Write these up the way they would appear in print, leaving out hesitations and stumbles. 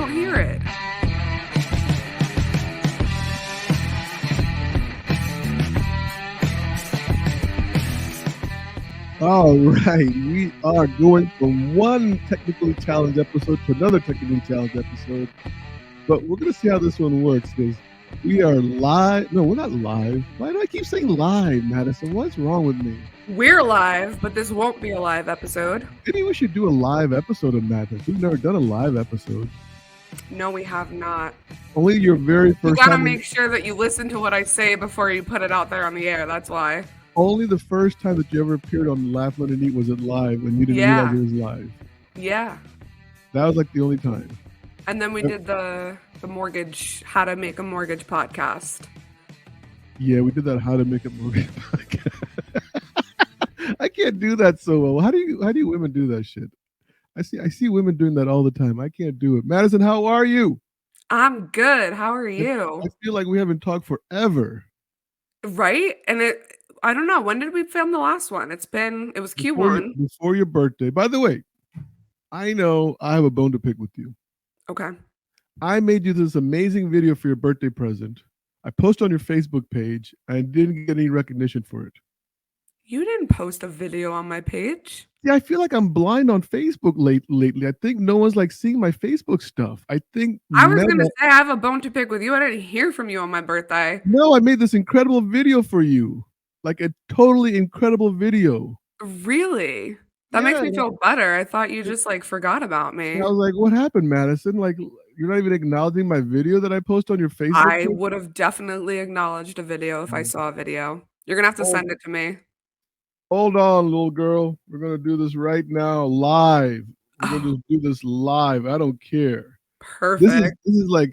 don't hear it. All right, we are going from one technically challenged episode to another technically challenged episode, but we're going to see how this one works because we are live. No, we're not live. Why do I keep saying live, Madison? What's wrong with me? We're live, but this won't be a live episode. Maybe we should do a live episode of Madness. We've never done a live episode. No, we have not. Only your very first You gotta time. make sure that you listen to what I say before you put it out there on the air. That's why. Only the first time that you ever appeared on Laugh, Learn, and Eat was it live, and you didn't realize it was live. Yeah. That was like the only time. And then we did the mortgage, how to make a mortgage podcast. Yeah, we did that how to make a mortgage podcast. I can't do that so well. How do you women do that shit? I see women doing that all the time. I can't do it. Madison, how are you? I'm good. How are you? I feel like we haven't talked forever. Right? And I don't know. When did we film the last one? It was Q1. Before your birthday. By the way, I know I have a bone to pick with you. Okay. I made you this amazing video for your birthday present. I posted on your Facebook page and didn't get any recognition for it. You didn't post a video on my page? Yeah, I feel like I'm blind on Facebook lately. I think no one's like seeing my Facebook stuff. I was going to say I have a bone to pick with you. I didn't hear from you on my birthday. No, I made this incredible video for you. Like a totally incredible video. Really? That makes me feel better. I thought you just like forgot about me. And I was like, what happened, Madison? Like, you're not even acknowledging my video that I post on your Facebook I page? would have definitely acknowledged a video if I saw a video. You're going to have to send it to me. Hold on, little girl. We're going to do this right now, live. We're going to just do this live. I don't care. Perfect. This is like,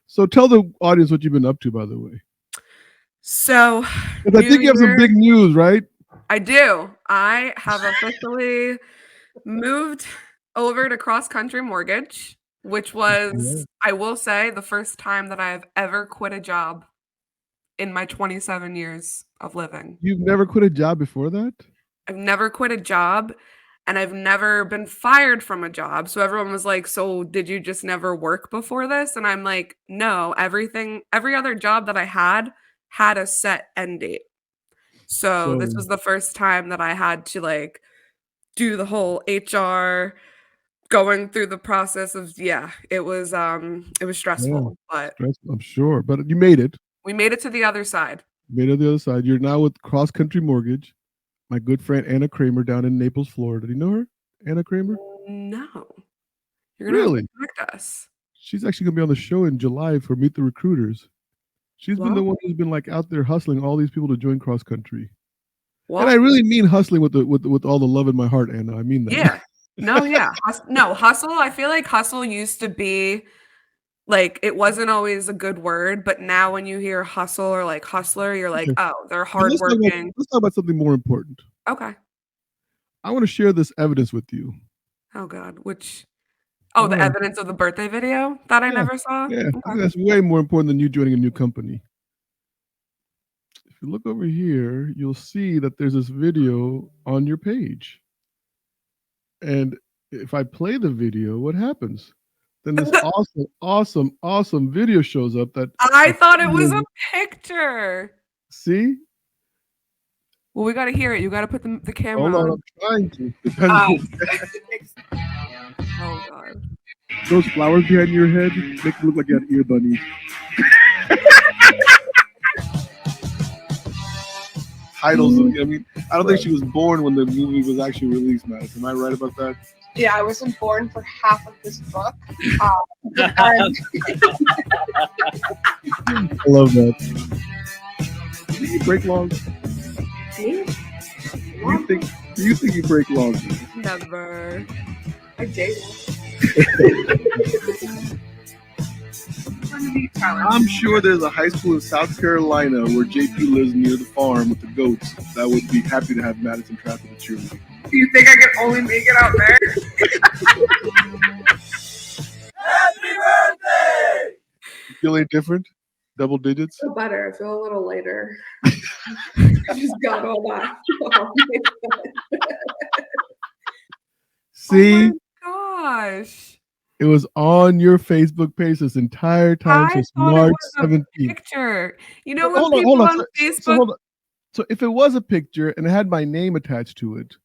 so tell the audience what you've been up to, by the way. So, I think you have some big news, right? I do. I have officially moved over to Cross Country Mortgage, which was, I will say, the first time that I have ever quit a job in my 27 years of living. You've never quit a job before that? I've never quit a job, and I've never been fired from a job. So everyone was like, so did you just never work before this? And I'm like, no, every other job that I had a set end date. So this was the first time that I had to like do the whole HR going through the process of, it was stressful, but I'm sure, but you made it. We made it to the other side. You're now with Cross Country Mortgage, my good friend Anna Kramer down in Naples, Florida. Do you know her, Anna Kramer? No. You're going to connect us. She's actually going to be on the show in July for Meet the Recruiters. She's been the one who's been like out there hustling all these people to join Cross Country. Wow. And I really mean hustling with all the love in my heart, Anna. I mean that. Yeah. No, yeah. Hustle. I feel like hustle used to be like, it wasn't always a good word, but now when you hear hustle or like hustler, you're like, oh, they're hardworking. Let's talk about something more important. Okay. I want to share this evidence with you. Oh God, the evidence of the birthday video that I never saw? Yeah, okay. I think that's way more important than you joining a new company. If you look over here, you'll see that there's this video on your page. And if I play the video, what happens? Then this awesome video shows up that I thought it was a picture. See? Well, we got to hear it. You got to put the camera on. Hold on, I'm trying to. Oh, God. Those flowers behind your head make it look like you have ear bunnies. Titles. I don't think she was born when the movie was actually released, Madison. Am I right about that? Yeah, I wasn't born for half of this book. I love that. Do you break laws? Me? Do you think you break laws? Never. I date. I'm sure there's a high school in South Carolina where JP lives near the farm with the goats that would be happy to have Madison trapped in the cheerleader. Do you think I can only make it out there? Happy birthday! You feel any different? Double digits? I feel better. I feel a little lighter. I just got all that. See? Oh my gosh. It was on your Facebook page this entire time I since thought it March was a 17th. picture. You know when Hold on, people hold on. on So Facebook hold on. So if it was a picture and it had my name attached to it,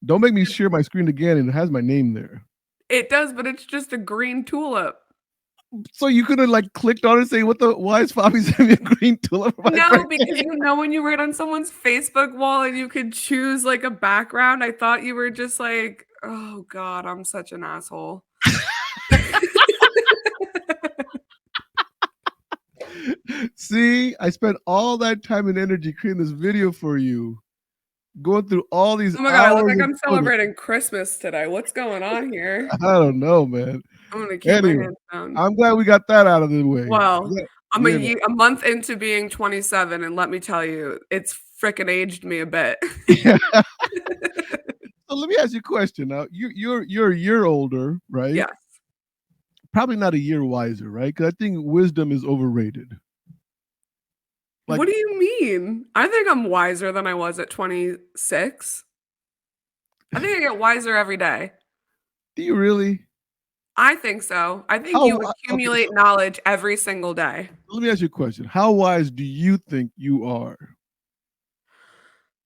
don't make me share my screen again and it has my name there. it does, but it's just a green tulip. So you could have like clicked on it and say, why is Fobby sending me a green tulip for my No, birthday? because you know when you write on someone's Facebook wall and you could choose like a background, I thought you were just like, oh God, I'm such an asshole. See, I spent all that time and energy creating this video for you, going through all these Oh my God, I look hours like of I'm footage. celebrating Christmas today. What's going on here? I don't know, man. I'm gonna keep my Anyway, hands down. I'm glad we got that out of the way. Well, Yeah, I'm you know. a month into being 27, and let me tell you, it's frickin' aged me a bit. So let me ask you a question. Now, you're a year older, right? Yes. Probably not a year wiser, right? Because I think wisdom is overrated. Like, What do you mean? I think I'm wiser than I was at 26. I think I get wiser every day. do you really? I think so. I think How you wi- okay, accumulate so knowledge every single day. let me ask you a question. How wise do you think you are?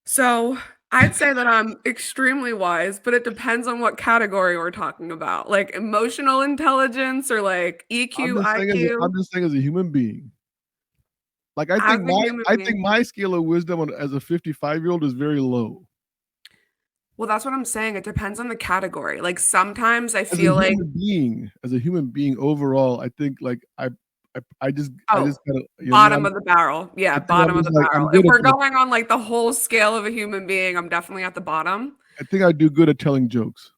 So I'd say that I'm extremely wise, but it depends on what category we're talking about. Like emotional intelligence or like EQ, IQ. I'm just saying as a human being. Like As a human I think being. my scale of wisdom as a 55-year-old is very low. Well, that's what I'm saying. It depends on the category. Like sometimes I As a feel like, human being overall, I think like I just oh, kind of bottom of the barrel. Yeah, I think I'm bottom of just the like barrel. I'm If good at we're going on like the whole scale of a human being, I'm definitely at the bottom. I think I do good at telling jokes.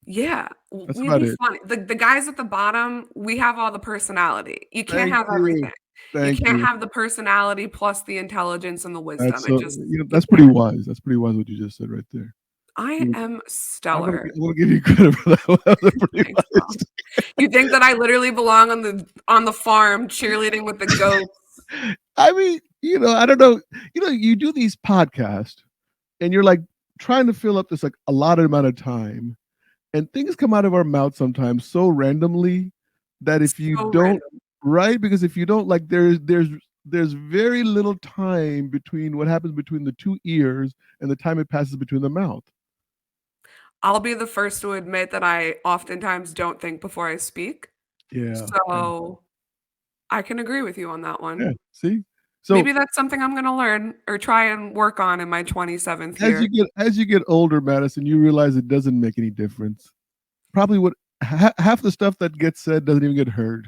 Yeah, That's we about be it. funny. The guys at the bottom, we have all the personality. You can't Thank have you. everything. You Thank can't you. have the personality plus the intelligence and the wisdom. That's It so just you that's pretty can't. wise. That's pretty wise what you just said right there. I Mm, am stellar. I'm gonna give you credit for that. That was pretty Thanks, Bob. wise. You think that I literally belong on the farm cheerleading with the goats? I mean, I don't know. You do these podcasts and you're like trying to fill up this like allotted amount of time, and things come out of our mouth sometimes so randomly that if you So don't, random. right, because if you don't, like, there's very little time between what happens between the two ears and the time it passes between the mouth. I'll be the first to admit that I oftentimes don't think before I speak. Yeah. So I can agree with you on that one. Yeah. See, so Maybe that's something I'm gonna learn or try and work on in my 27th year. as you get older, Madison, you realize it doesn't make any difference. Probably what half the stuff that gets said doesn't even get heard.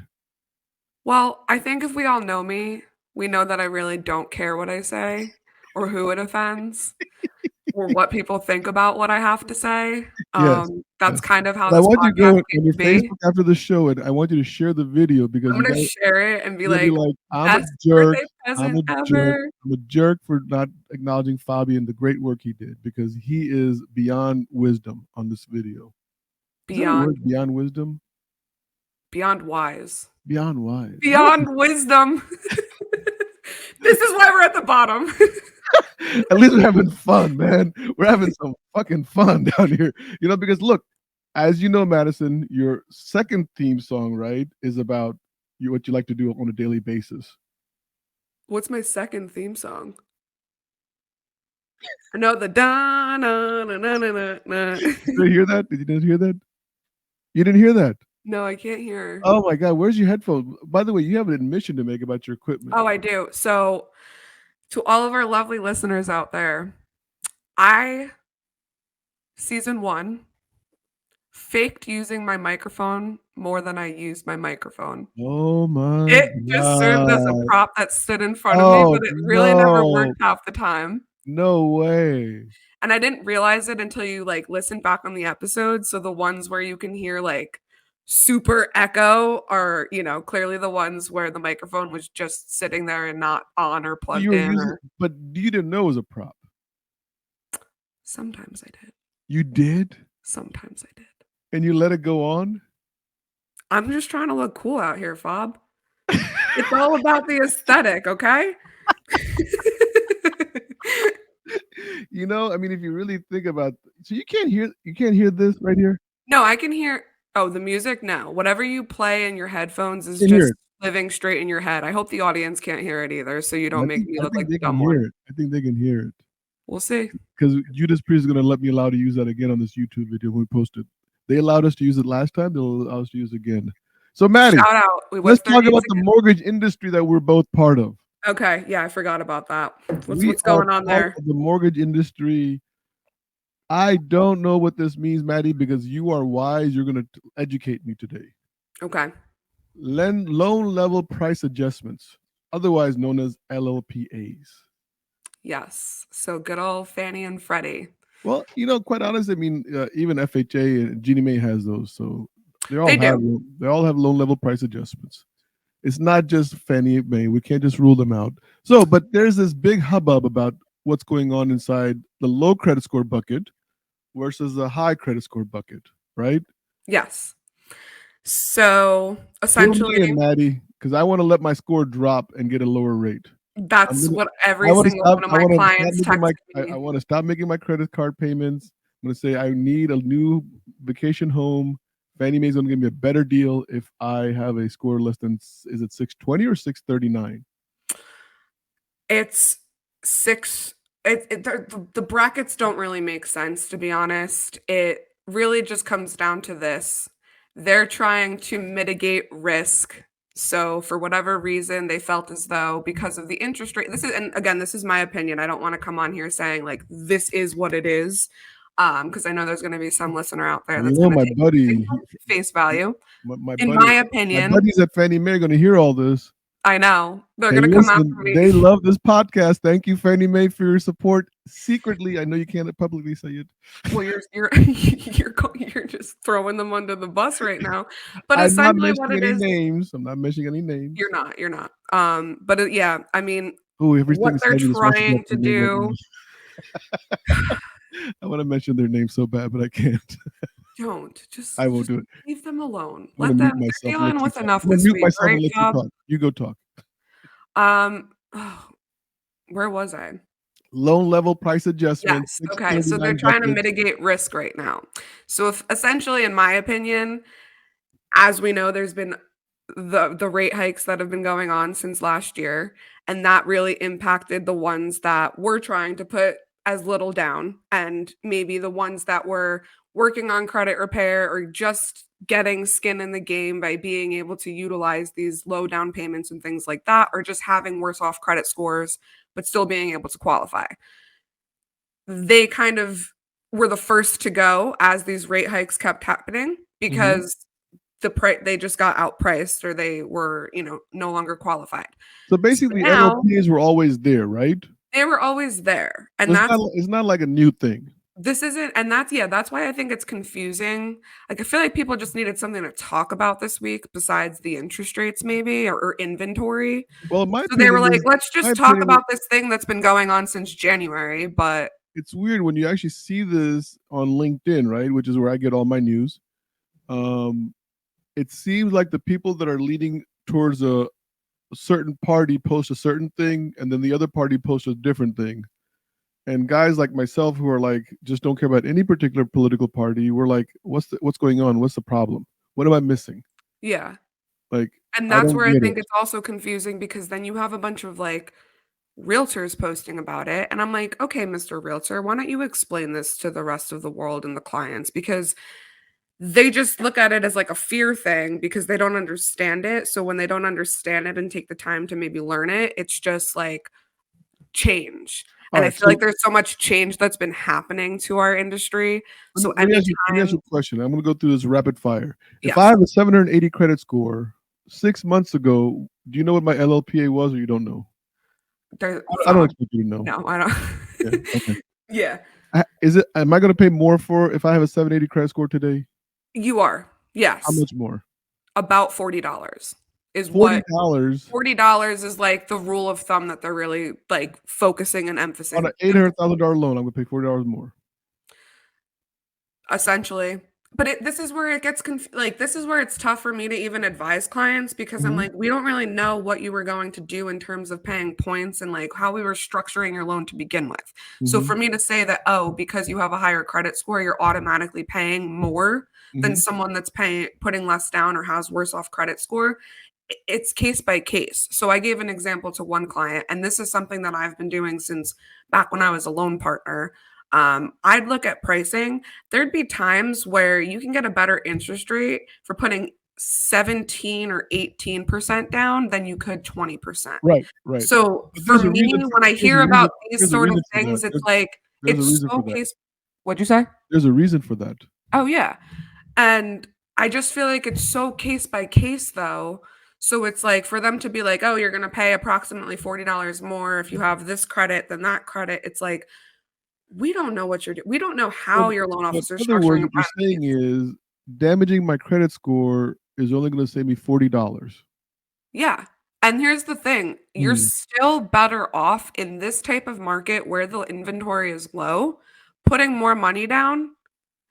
Well, I think if we all know me, we know that I really don't care what I say or who it offends or what people think about what I have to say. Yes. That's Yes. kind of how But I this want you to podcast go came on your to be. Facebook after the show, and I want you to share the video because I'm gonna share it and be you're gonna be like, like, I'm a "Best jerk. birthday I'm present a jerk. ever." I'm a jerk for not acknowledging Fobby and the great work he did because he is beyond wisdom on this video. Is that a Beyond word? Beyond wisdom? beyond wise. Beyond wise. Beyond wisdom. This is why we're at the bottom. At least we're having fun, man. We're having some fucking fun down here. Because look, as you know, Madison, your second theme song, right, is about what you like to do on a daily basis. What's my second theme song? I know the da na na na na na na. Did you hear that? Did you not hear that? You didn't hear that? No, I can't hear. Oh my God, where's your headphone? By the way, you have an admission to make about your equipment. Oh, I do. So, to all of our lovely listeners out there, season 1, faked using my microphone more than I used my microphone. Oh my It just served as a God. prop that stood in front of me, Oh but it really never no. worked half the time. No way. And I didn't realize it until you like listen back on the episode. So the ones where you can hear like super echo are, clearly the ones where the microphone was just sitting there and not on or So you plugged were in using, or but you didn't know it was a prop. sometimes I did. You did? Sometimes I did. And you let it go on? I'm just trying to look cool out here, Fob. It's all about the aesthetic, okay? I mean, if you really think about, so you can't hear this right here. No, I can hear. Oh, the music? No. Whatever you play in your headphones is Can hear just it. living straight in your head. I hope the audience can't hear it either, so you don't make me I look think like they the can dumb hear one. it. I think they can hear it. We'll see. Because Judas Priest is going to let me allow to use that again on this YouTube video when we post it. They allowed us to use it last time. They'll allow us to use it again. So, Maddie, Shout out. Wait, let's what's their talk names about the again? mortgage industry that we're both part of. Okay, yeah, I forgot about that. We What's are going on part there? of the mortgage industry. I don't know what this means, Maddie, because you are wise. You're going to educate me today. Okay. Loan level price adjustments, otherwise known as LLPAs. Yes. So good old Fannie and Freddie. Well, quite honestly, I mean, even FHA and Ginnie Mae has those, so they all They have do. loan level price adjustments. It's not just Fannie Mae. We can't just rule them out. So, but there's this big hubbub about what's going on inside the low credit score bucket versus the high credit score bucket, right? Yes. So Fill essentially, me in, Maddie, because I want to let my score drop and get a lower rate. that's what I every want to single stop. one of I my want to stop clients making texted I me. want to stop making my credit card payments. I'm going to say I need a new vacation home. Fannie Mae's going to give me a better deal if I have a score less than, is it 620 or 639? It's six. The brackets don't really make sense, to be honest. It really just comes down to this. They're trying to mitigate risk. So for whatever reason, they felt as though because of the interest rate, and again, this is my opinion. I don't want to come on here saying like this is what it is. Because I know there's going to be some listener out there that's going to My take buddy, face value. my In buddy, my my opinion, buddies at Fannie Mae are going to hear all this. I know they're Hey, going to come listen, after me. they love this podcast. Thank you, Fannie Mae, for your support. Secretly, I know you can't publicly say it. Well, you're just throwing them under the bus right now. But I'm not essentially, what mentioning it any is, names. I'm not mentioning any names. you're not. Yeah, I mean, Oh, what everything's they're heavy. This message trying up to their name right do. now. I want to mention their name so bad, but I can't. Don't I won't just do it. leave them alone. I'm gonna Let them. mute myself. They're And let dealing you with talk. enough I'm gonna this mute week. myself Great and let you job. talk. You go talk. Oh, where was I? Loan level price adjustment. Yes. Okay. So they're 639 trying to bucket. mitigate risk right now. So if essentially, in my opinion, as we know, there's been the rate hikes that have been going on since last year, and that really impacted the ones that were trying to put as little down, and maybe the ones that were working on credit repair or just getting skin in the game by being able to utilize these low down payments and things like that, or just having worse off credit scores but still being able to qualify. They kind of were the first to go as these rate hikes kept happening because they just got outpriced or they were, no longer qualified. So So basically, now LLPs were always there, right? they were always there. So And it's not like a new thing. this isn't, and that's why I think it's confusing. Like, I feel like people just needed something to talk about this week besides the interest rates, maybe, or inventory. Well, my So they were opinion like, is, let's my just talk opinion is about this thing that's been going on since January. But it's weird when you actually see this on LinkedIn, right? Which is where I get all my news. It seems like the people that are leading towards a certain party post a certain thing, and then the other party posts a different thing. And guys like myself who are like just don't care about any particular political party, we're like, what's going on? What's the problem? What am I missing? yeah. Like, And I that's don't where I get think it. it's also confusing because then you have a bunch of like realtors posting about it. And I'm like, okay, Mr. Realtor, why don't you explain this to the rest of the world and the clients? Because they just look at it as like a fear thing because they don't understand it. So when they don't understand it and take the time to maybe learn it, it's just like change. All And I right, feel so like there's so much change that's been happening to our industry. So let me ask you anytime, a question. I'm going to go through this rapid fire. If I yes, have a 780 credit score 6 months ago, do you know what my LLPA was, or you don't know? I don't expect you to know. No, I don't. Yeah, okay. Yeah, Am I going to pay more for if I have a 780 credit score today? you are. Yes. How much more? About $40 is what $40 $40 is like the rule of thumb that they're really like focusing and on emphasizing an $800,000 loan. I'm going to pay $40 more. essentially. But this is where it gets like this is where it's tough for me to even advise clients because I'm like, we don't really know what you were going to do in terms of paying points and like how we were structuring your loan to begin with. So for me to say that, oh, because you have a higher credit score, you're automatically paying more, than Mhm. someone that's putting less down or has worse off credit score. It's case by case. So I gave an example to one client, and this is something that I've been doing since back when I was a loan partner. I'd look at pricing. There'd be times where you can get a better interest rate for putting 17 or 18% down than you could 20%. Right, right. So But for me, when I there's a hear reason about these there's a sort of reason for that. things, it's like There's a it's reason so for that. case. What'd you say? There's a reason for that. Oh yeah. And I just feel like it's so case by case though. So it's like for them to be like, "Oh, you're going to pay approximately $40 more if you have this credit than that credit." It's like we don't know what you're doing. We don't know So how your loan so in officer is other structuring words, a what you're product. saying is damaging my credit score is only gonna save me $40. Yeah. And here's the thing, you're Mm, still better off in this type of market where the inventory is low, putting more money down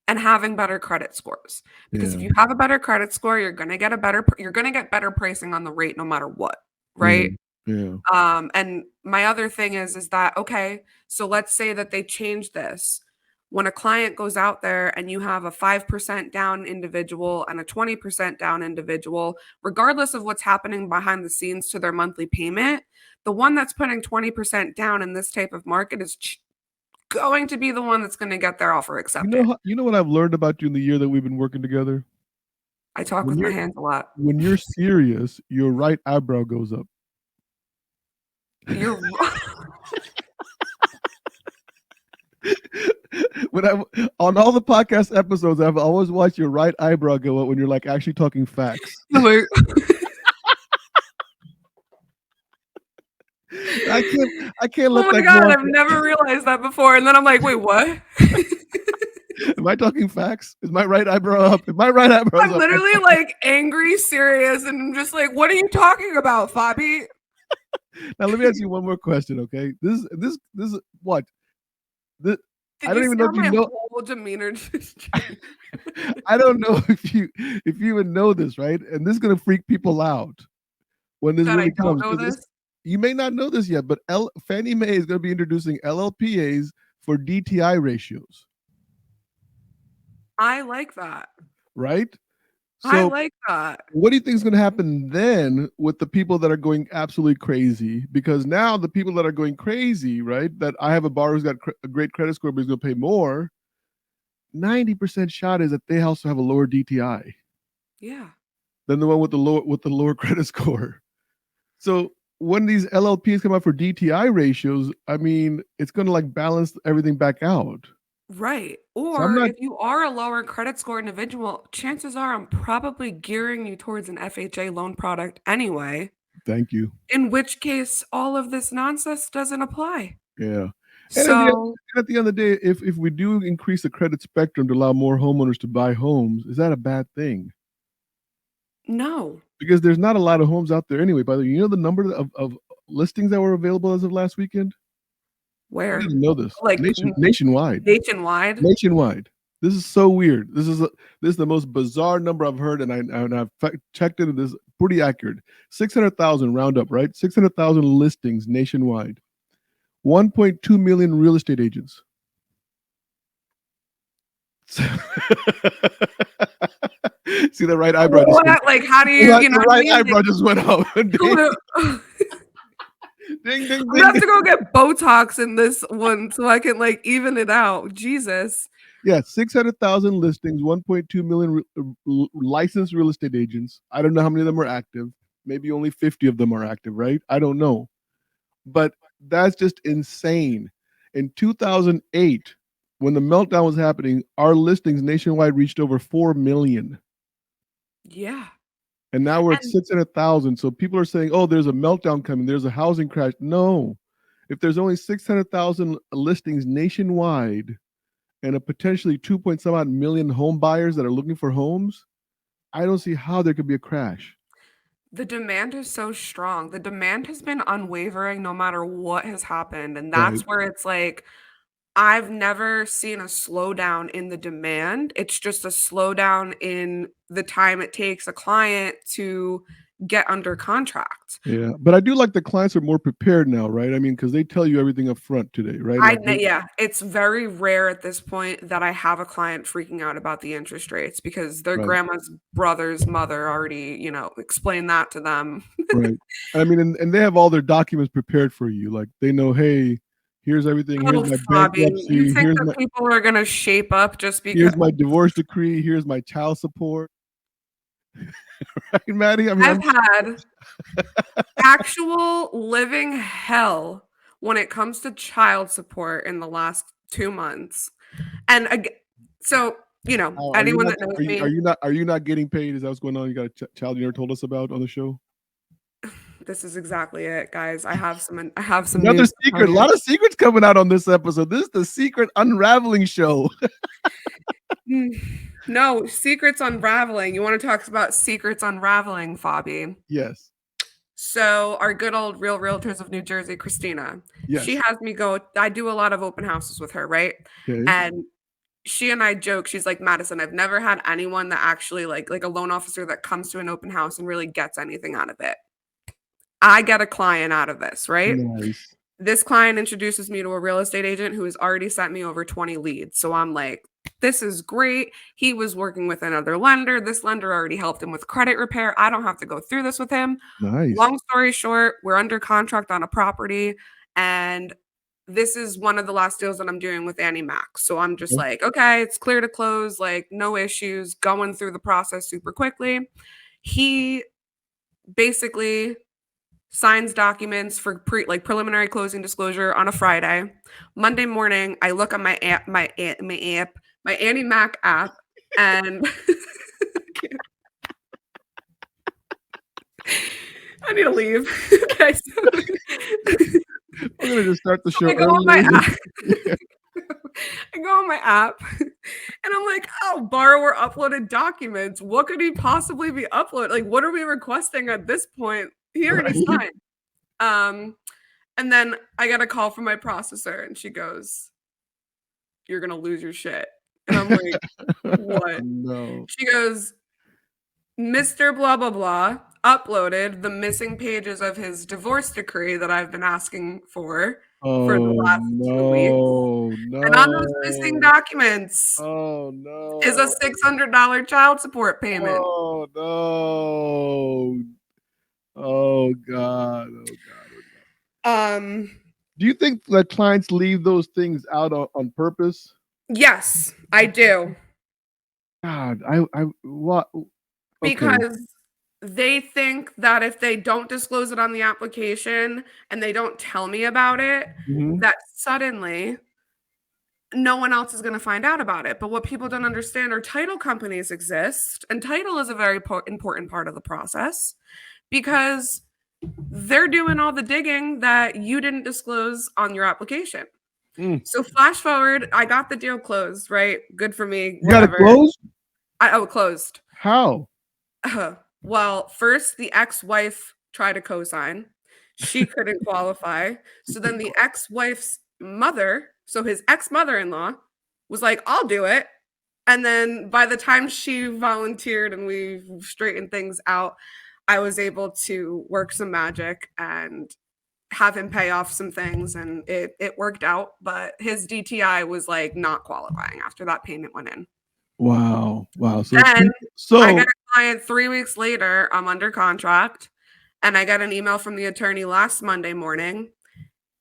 and having better credit scores. Because if yeah, you have a better credit score, you're going to get you're going to get better pricing on the rate no matter what, yeah, right? yeah. And my other thing is that okay, so let's say that they change this. When a client goes out there and you have a 5% down individual and a 20% down individual, regardless of what's happening behind the scenes to their monthly payment, the one that's putting 20% down in this type of market is going to be the one that's going to get their offer accepted. You know what I've learned about you in the year that we've been working together? I talk When with my you're hands a lot. when you're serious, your right eyebrow goes up. You're When I on all the podcast episodes, I've always watched your right eyebrow go up when you're like actually talking facts. like, I can't let oh my that go god, on. I've never realized that before. And then I'm like, wait, what? Am I talking facts? Is my right eyebrow up? If my right eyebrow's I'm up, I'm literally talking. like angry, serious, and I'm just like, what are you talking about, Fobby? Now let me ask you one more question, okay? This is what? This, I Did don't you even see know how if you my know. whole demeanor just changed? I don't know if you even know this, right? And this is gonna freak people out when this That I really don't comes know because this? you may not know this yet, but Fannie Mae is going to be introducing LLPAs for DTI ratios, I like that. right? I So, like that. what do you think is going to happen then with the people that are going absolutely crazy? Because now the people that are going crazy, right? That I have a borrower who's got a great credit score, but he's going to pay more. 90% shot is that they also have a lower DTI Yeah. than the one with the lower credit score. So when these LLPs come out for DTI ratios, I mean, it's going to like balance everything back out. Right. So I'm Or not. if you are a lower credit score individual, chances are I'm probably gearing you towards an FHA loan product anyway, Thank you. in which case all of this nonsense doesn't apply. Yeah. So, At the end of the day, if we do increase the credit spectrum to allow more homeowners to buy homes, is that a bad thing? no. Because there's not a lot of homes out there anyway. By the way, you know the number of listings that were available as of last weekend? I Where? didn't know this. Like Nationwide. nationwide? Nationwide. This is so weird. This is the most bizarre number I've heard, and I've checked it. And this is pretty accurate. 600,000 round up, right? 600,000 listings nationwide. 1.2 million real estate agents. See the right eyebrow just went, What? Like, how do you, you know the what I right mean? eyebrow just went up. Like, Ding, ding, I'm ding, gonna have ding. to go get Botox in this one so I can like even it out. Jesus. Yeah, 600,000 listings, 1.2 million licensed real estate agents. I don't know how many of them are active. Maybe only 50 of them are active, right? I don't know. But that's just insane. In 2008, when the meltdown was happening, our listings nationwide reached over 4 million. Yeah. And now we're at And 600,000. So people are saying, oh, there's a meltdown coming. There's a housing crash. No. If there's only 600,000 listings nationwide and a potentially 2 point some odd million home buyers that are looking for homes, I don't see how there could be a crash. the demand is so strong. The demand has been unwavering no matter what has happened. And Right. that's where it's like, I've never seen a slowdown in the demand. It's just a slowdown in the time it takes a client to get under contract. Yeah, but I do like the clients are more prepared now, right? I mean, because they tell you everything up front today, right? Yeah, it's very rare at this point that I have a client freaking out about the interest rates because their Right. grandma's brother's mother already, explained that to them. Right. I mean, and they have all their documents prepared for you. Like they know, hey, here's everything. Here's my Fobby, you bankruptcy. think that people are going to shape up just because? Here's my divorce decree. Here's my child support. Right, Maddie? I mean, I've had actual living hell when it comes to child support in the last 2 months. And again, so, anyone that knows me. Are you not getting paid? Is that what's going on? You got a child you never told us about on the show? This is exactly it, guys. I have some Another news secret. A lot of secrets coming out on this episode. This is the secret unraveling show. No, secrets unraveling. You want to talk about secrets unraveling, Fobby? Yes. So our good old Real Realtors of New Jersey, Christina, Yes. she has me go. I do a lot of open houses with her, right? Okay. And she and I joke. She's like, Madison, I've never had anyone that actually like a loan officer that comes to an open house and really gets anything out of it. I get a client out of this, right? Nice. This client introduces me to a real estate agent who has already sent me over 20 leads. So I'm like, this is great. He was working with another lender. This lender already helped him with credit repair. I don't have to go through this with him. Nice. Long story short, we're under contract on a property. And this is one of the last deals that I'm doing with Annie Mac. So I'm just like, okay, it's clear to close, like no issues, going through the process super quickly. He basically signs documents for preliminary closing disclosure on a Friday. Monday morning, I look on my Annie Mac app, and I need to leave. Okay, so we're gonna just start the show. I go on my app. I go on my app, and I'm like, "Oh, borrower uploaded documents. What could he possibly be uploading? Like, what are we requesting at this point?" He already signed. And then I got a call from my processor and she goes, "You're going to lose your shit." And I'm like, "What?" No. She goes, "Mr. blah, blah, blah uploaded the missing pages of his divorce decree that I've been asking for the last 2 weeks. No. And on those missing documents is a $600 child support payment." Oh, no. Oh God. Do you think that clients leave those things out on purpose? Yes, I do. God, what? Okay. Because they think that if they don't disclose it on the application and they don't tell me about it, that suddenly no one else is going to find out about it. But what people don't understand are title companies exist, and title is a very important part of the process because they're doing all the digging that you didn't disclose on your application. So flash forward, I got the deal closed, right? Good for me. You got it closed? Closed. How? Well, first the ex-wife tried to co-sign. She couldn't qualify. So then the ex-wife's mother, so his ex-mother-in-law, was like, "I'll do it." And then by the time she volunteered and we straightened things out, I was able to work some magic and have him pay off some things, and it worked out. But his DTI was like not qualifying after that payment went in. Wow. So I got a client 3 weeks later. I'm under contract, and I got an email from the attorney last Monday morning.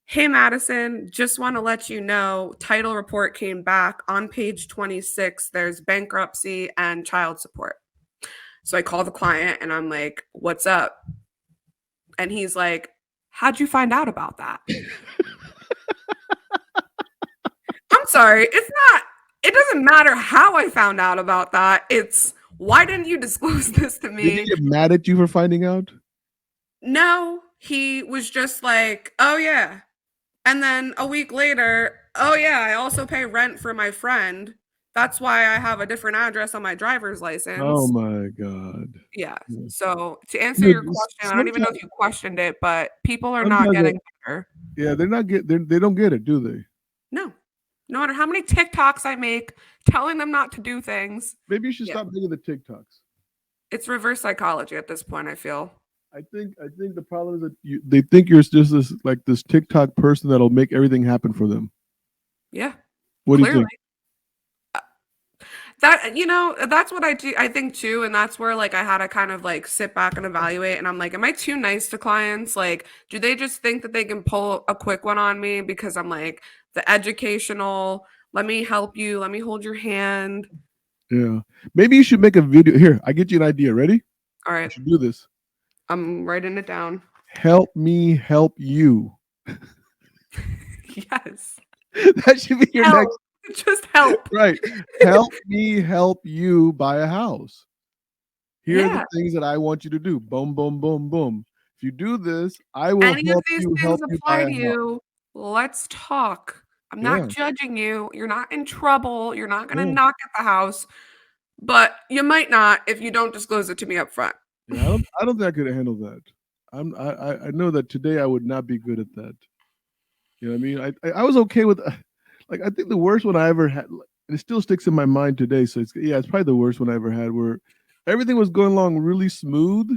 "Hey, Madison, just want to let you know, title report came back on page 26. There's bankruptcy and child support." So I call the client and I'm like, "What's up?" And he's like, "How'd you find out about that?" I'm sorry. It doesn't matter how I found out about that. It's why didn't you disclose this to me? Did he get mad at you for finding out? No, he was just like, "Oh yeah." And then a week later, "Oh yeah, I also pay rent for my friend. That's why I have a different address on my driver's license." Oh my God. Yeah. So to answer your question, I don't even know if you questioned it, but people are not getting better. Yeah, they don't get it, do they? No. No matter how many TikToks I make telling them not to do things. Maybe you should stop making the TikToks. It's reverse psychology at this point, I feel. I think the problem is that they think you're just this TikTok person that'll make everything happen for them. Yeah, What do you clearly. think? That, that's what I think too, and that's where like I had to kind of like sit back and evaluate, and I'm like, am I too nice to clients? Like, do they just think that they can pull a quick one on me because I'm like the educational, let me help you, let me hold your hand. Yeah. Maybe you should make a video. Here, I get you an idea. Ready? All You right, should do this. I'm writing it down. Help me help you. Yes. That should be your Help. next. Just help. Right. Help me help you buy a house. Here are the Yeah. things that I want you to do. Boom, boom, boom, boom. If you do this, I will Any of help these you things help you buy apply a to house. you. Let's talk. I'm Yeah. not judging you. You're not in trouble. You're not going to Yeah. knock at the house, but you might not if you don't disclose it to me up front. Yeah. I don't think I could handle that. I know that today I would not be good at that. You know what I mean? I was okay with like I think the worst one I ever had, and it still sticks in my mind today. So it's probably the worst one I ever had, where everything was going along really smooth,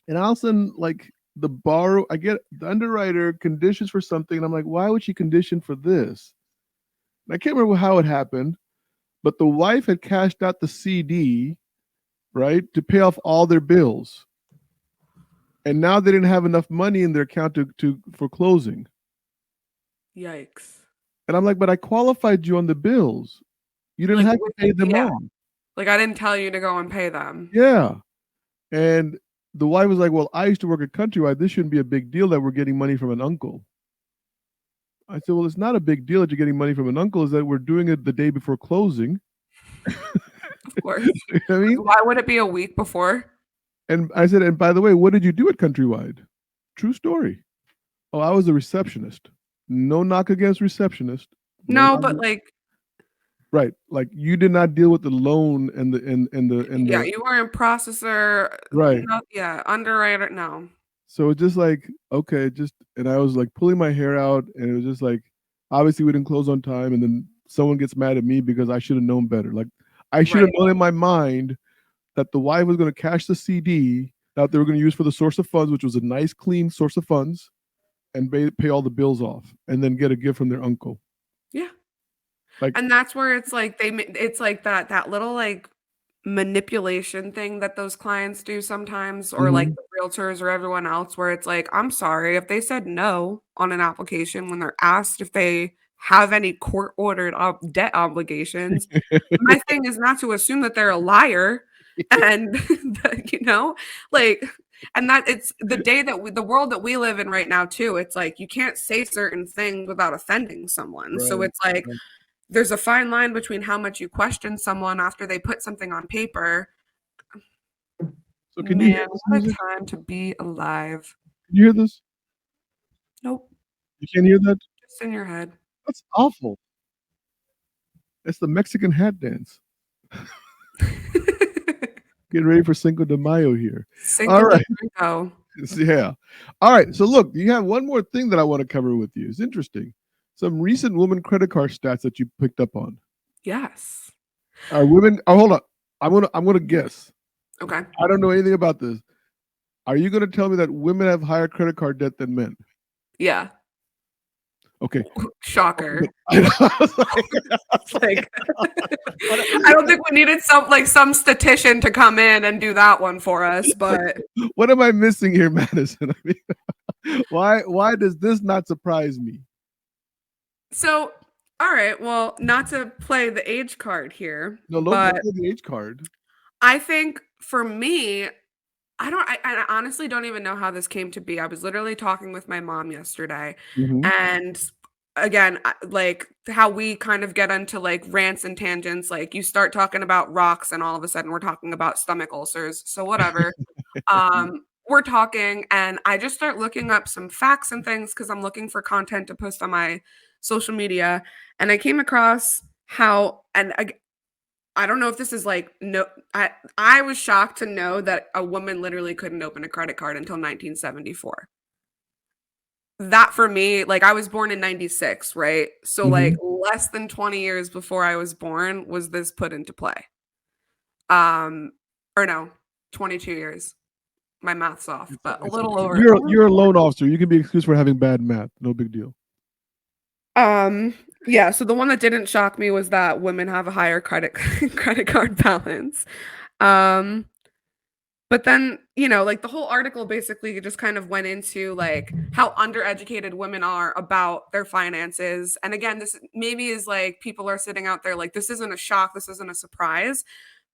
and all of a sudden, like I get the underwriter conditions for something, and I'm like, why would she condition for this? And I can't remember how it happened, but the wife had cashed out the CD, right, to pay off all their bills, and now they didn't have enough money in their account to for closing. Yikes. And I'm like, but I qualified you on the bills. You didn't Like, have to pay them yeah. all. Like, I didn't tell you to go and pay them. Yeah. And the wife was like, well, I used to work at Countrywide. This shouldn't be a big deal that we're getting money from an uncle. I said, well, it's not a big deal that you're getting money from an uncle. Is that we're doing it the day before closing. Of course. You know what I mean? Why would it be a week before? And I said, and by the way, what did you do at Countrywide? True story. Oh, I was a receptionist. No knock against receptionist. No, but like, Right. Like you did not deal with the loan and yeah, the you weren't processor. right. Yeah, underwriter. No. So it's just like, okay, and I was like pulling my hair out, and it was just like, obviously we didn't close on time, and then someone gets mad at me because I should have known better. Like I should have known in my mind that the wife was going to cash the CD that they were going to use for the source of funds, which was a nice, clean source of funds, and pay all the bills off, and then get a gift from their uncle. Yeah. Like, and that's where it's like it's like that little like manipulation thing that those clients do sometimes, or like the realtors or everyone else, where it's like, I'm sorry, if they said no on an application when they're asked if they have any court ordered debt obligations, my thing is not to assume that they're a liar. And like, and that it's the day that the world that we live in right now too, it's like you can't say certain things without offending someone. So it's like there's a fine line between how much you question someone after they put something on paper. So can you hear Man, this what a music? time to be alive. Can you hear this? Nope, You can't hear that? just in your head. That's awful. It's the Mexican hat dance. Getting ready for Cinco de Mayo here. Cinco All de right. Mayo. Yeah. All right. So look, you have one more thing that I want to cover with you. It's interesting. Some recent women credit card stats that you picked up on. Yes. Are women? Oh, hold on. I'm gonna guess. Okay. I don't know anything about this. Are you gonna tell me that women have higher credit card debt than men? Yeah. Okay. Shocker. I was Like, I don't think we needed some statistician to come in and do that one for us, but what am I missing here, Madison? I mean, why does this not surprise me? so all right, well, not to play the age card here, No, don't but play the age card. I think for me, I honestly don't even know how this came to be. I was literally talking with my mom yesterday, Mhm. and again, like how we kind of get into like rants and tangents, like you start talking about rocks and all of a sudden we're talking about stomach ulcers. So whatever. We're talking and I just start looking up some facts and things because I'm looking for content to post on my social media. And I came across how, and I don't know if this is like, no, I was shocked to know that a woman literally couldn't open a credit card until 1974. That for me, like I was born in 96, right? So like Mhm. less than 20 years before I was born was this put into play. Or no, 22 years. my math's off, but a It's little okay. over. You're a loan officer. You can be excused for having bad math. No big deal. Yeah, so the one that didn't shock me was that women have a higher credit credit card balance. Um, but then, like the whole article basically just kind of went into like how undereducated women are about their finances. And again, this maybe is like people are sitting out there like this isn't a shock, this isn't a surprise.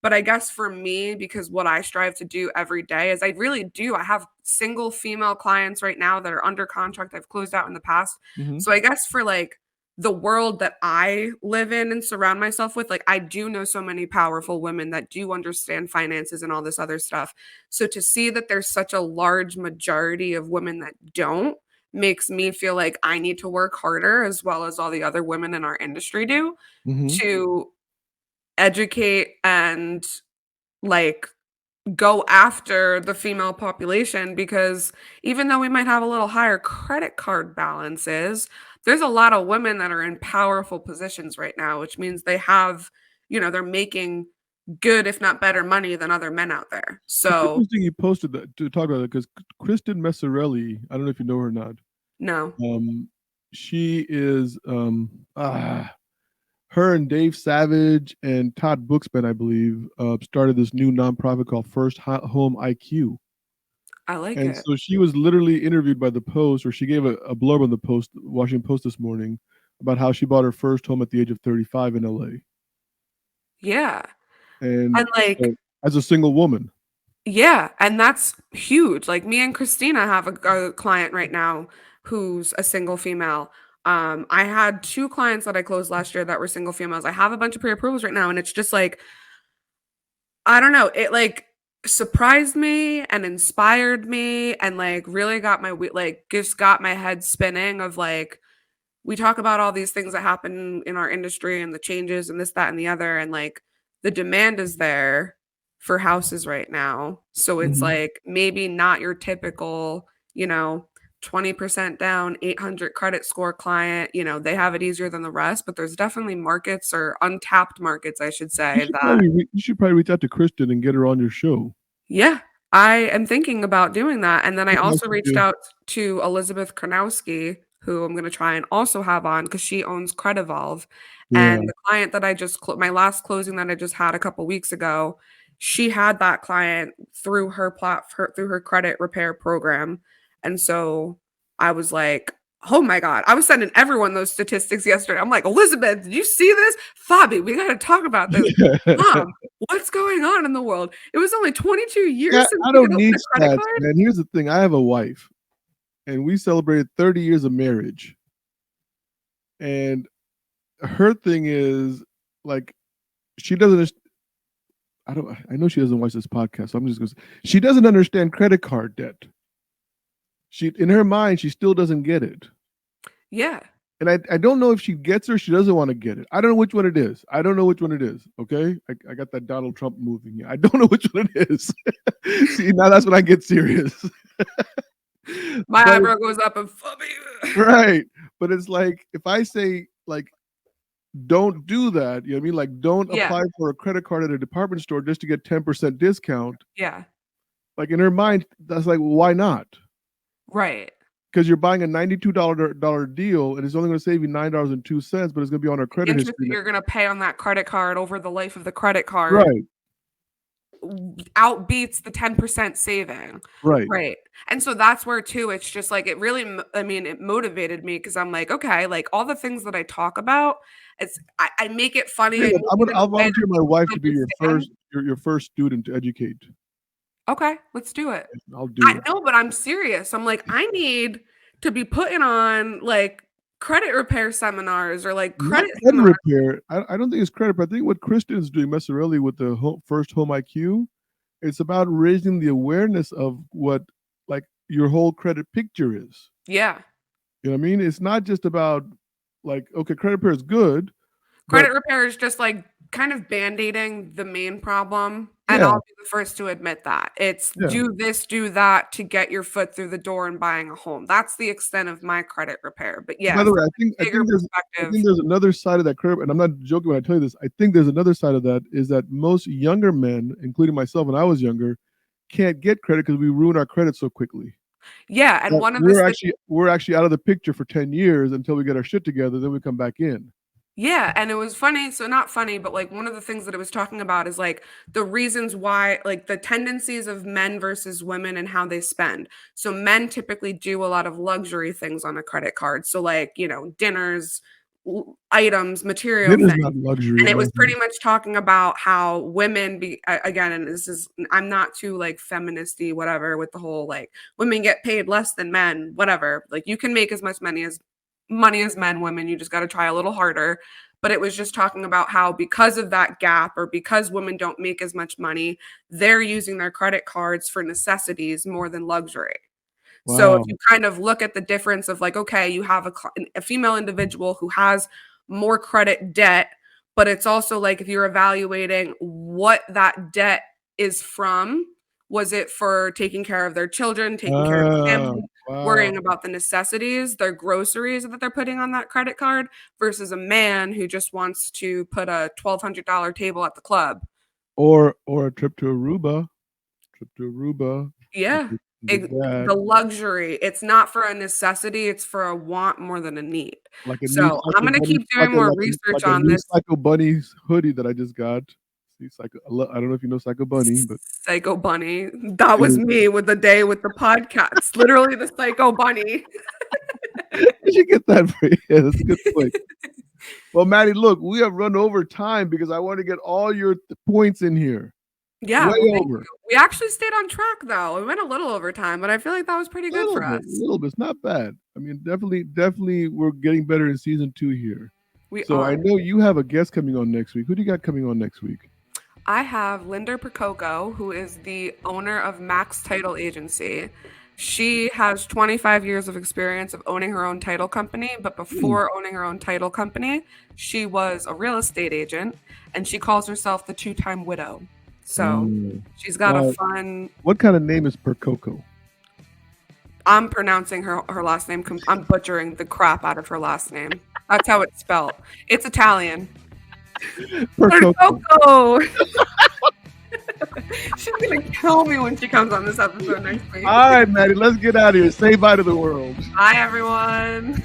But I guess for me, because what I strive to do every day is I really do. I have single female clients right now that are under contract. I've closed out in the past. Mhm. So I guess for like the world that I live in and surround myself with, like I do know so many powerful women that do understand finances and all this other stuff. So to see that there's such a large majority of women that don't makes me feel like I need to work harder as well as all the other women in our industry do Mhm. to educate and like go after the female population because even though we might have a little higher credit card balances, there's a lot of women that are in powerful positions right now, which means they have, they're making good, if not better money than other men out there. It's So, interesting you posted that to talk about it because Kristen Messarelli, I don't know if you know her or not. no. She is her and Dave Savage and Todd Bookspan, I believe, started this new nonprofit called First Home IQ. I like And it. so she was literally interviewed by the Post, or she gave a blurb on the Post, Washington Post this morning, about how she bought her first home at the age of 35 in LA. Yeah. And And like, as a single woman. yeah, and that's huge. Like me and Christina have a client right now who's a single female. I had two clients that I closed last year that were single females. I have a bunch of pre-approvals right now, and it's just like I don't know. It like surprised me and inspired me, and like really got like just got my head spinning of like we talk about all these things that happen in our industry and the changes and this, that, and the other. And like the demand is there for houses right now. So it's Mhm. like maybe not your typical, 20% down, 800 credit score client. They have it easier than the rest, but there's definitely markets or untapped markets, I should say, that You should probably reach out to Kristen and get her on your show. yeah, I am thinking about doing that, and then I What else also you reached do? out to Elizabeth Karnowski, who I'm gonna try and also have on because she owns Credivolve, Yeah. and the client that I just my last closing that I just had a couple weeks ago, she had that client through through her credit repair program, and so I was like, "Oh my god." I was sending everyone those statistics yesterday. I'm like, "Elizabeth, did you see this? Fobby, we gotta talk about this. Mom, what's going on in the world?" It was only 22 Yeah, years since I we don't could open need a credit stats, card? man. Here's the thing. I have a wife, and we celebrated 30 years of marriage. And her thing is like she doesn't I know she doesn't watch this podcast, so I'm just gonna say she doesn't understand credit card debt. She in her mind, she still doesn't get it. Yeah. And I don't know if she gets it or she doesn't want to get it. I don't know which one it is. I don't know which one it is. Okay. I got that Donald Trump moving here. I don't know which one it is. See, now that's when I get serious. My But eyebrow goes up and Fobby. right. But it's like if I say like don't do that, you know what I mean? Like don't Yeah. apply for a credit card at a department store just to get 10% discount. Yeah. Like in her mind, that's like, why not? Right. Because you're buying a $92 deal and it's only going to save you $9.02, but it's going to be on her credit Interest history. that you're gonna pay on that credit card over the life of the credit card Right. outbeats the 10% saving. Right. Right. And so that's where too, it's just like it really I mean, it motivated me because I'm like, okay, like all the things that I talk about, I make it funny. I make it in a I'll way that volunteer my wife to be your understand. first student to educate. Okay, let's do it. I'll do I it. know, but I'm serious. I'm like, I need to be putting on like credit repair seminars or like Not credit credit seminars. repair. I don't think it's credit, but I think what Kristen is doing, Messarelli, with the first home IQ, it's about raising the awareness of what like your whole credit picture is. Yeah. You know what I mean? It's not just about like, okay, credit repair is good, but Credit repair is just like kind of band-aiding the main problem. And yeah, I'll be the first to admit that. It's yeah. do this, do that to get your foot through the door and buying a home. That's the extent of my credit repair. But yeah, By the way, from a I bigger think perspective, there's another side of that credit, and I'm not joking when I tell you this. I think there's another side of that is that most younger men, including myself when I was younger, can't get credit because we ruin our credit so quickly. Yeah, and one of we're actually out of the picture for 10 years until we get our shit together, then we come back in. Yeah, and it was funny, so not funny, but, like, one of the things that it was talking about is, like, the reasons why like, the tendencies of men versus women and how they spend. So men typically do a lot of luxury things on a credit card, so, like, dinners, items, material It is things. not luxury. And it was pretty much talking about how women again, and this is, I'm not too like feministy, whatever, with the whole like women get paid less than men, whatever. Like you can make as much money as men, women, you just got to try a little harder. But it was just talking about how because of that gap or because women don't make as much money, they're using their credit cards for necessities more than luxury. So if you kind of look at the difference of like, okay, you have a female individual who has more credit debt, but it's also like if you're evaluating what that debt is from, was it for taking care of their children, taking care of family, worrying about the necessities, their groceries that they're putting on that credit card versus a man who just wants to put a $1,200 table at the club. Or a trip to Aruba. Yeah. The luxury. It's not for a necessity, it's for a want more than a need. Like so I'm going to keep doing more research on this. Psycho Bunny's hoodie that I just got. See, I don't know if you know Psycho Bunny, but Psycho Bunny. That was me with the podcast. Literally the Psycho Bunny. You should get that for you. Yeah, that's a good point. Well, Maddie, look, we have run over time because I want to get all your points in here. Yeah, way over. We actually stayed on track though. We went a little over time, but I feel like that was pretty good for us. A little bit, it's not bad. I mean, definitely, we're getting better in season 2 here. I know you have a guest coming on next week. Who do you got coming on next week? I have Linda Prococo, who is the owner of Max Title Agency. She has 25 years of experience of owning her own title company, but before owning her own title company, she was a real estate agent, and she calls herself the 2-time widow. So she's got a fun... What kind of name is Prococo? I'm pronouncing her last name. I'm butchering the crap out of her last name. That's how it's spelled. It's Italian. Prococo. She's going to kill me when she comes on this episode next week. All right, Maddie, let's get out of here. Say bye to the world. Bye, everyone.